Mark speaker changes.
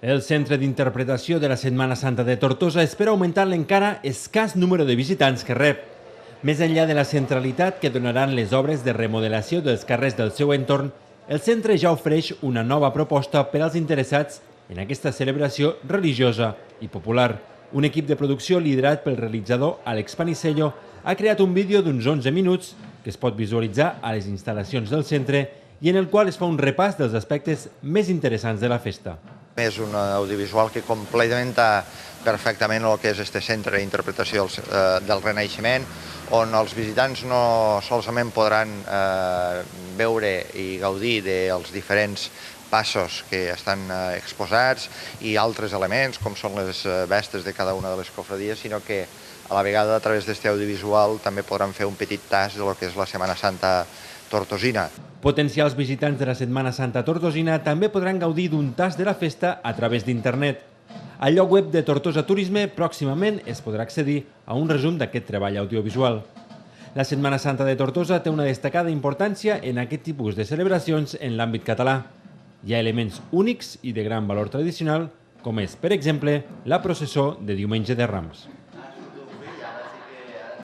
Speaker 1: El Centre d'Interpretació de la Setmana Santa de Tortosa espera augmentar l'encara escàs número de visitants que rep. Més enllà de la centralitat que donaran les obres de remodelació dels carrers del seu entorn, el centre ja ofereix una nova proposta per als interessats en aquesta celebració religiosa i popular. Un equip de producció liderat pel realitzador Àlex Panisello ha creat un vídeo d'uns 11 minuts que es pot visualitzar a les instal·lacions del centre i en el qual es fa un repàs dels aspectes més interessants de la festa.
Speaker 2: És un audiovisual que complementa perfectament el que és este centre d'interpretació del Renaixement, on els visitants no solament podran veure i gaudir dels diferents passos que estan exposats i altres elements, com són les vestes de cada una de les cofradies, sinó que a la vegada, a través d'aquest audiovisual, també podran fer un petit tast de lo que és la Setmana Santa tortosina.
Speaker 1: Potencials visitants de la Setmana Santa tortosina també podran gaudir d'un tast de la festa a través d'internet. Al lloc web de Tortosa Turisme pròximament es podrà accedir a un resum d'aquest treball audiovisual. La Setmana Santa de Tortosa té una destacada importància en aquest tipus de celebracions en l'àmbit català. Hi ha elements únics i de gran valor tradicional, com és, per exemple, la processó de Diumenge de Rams.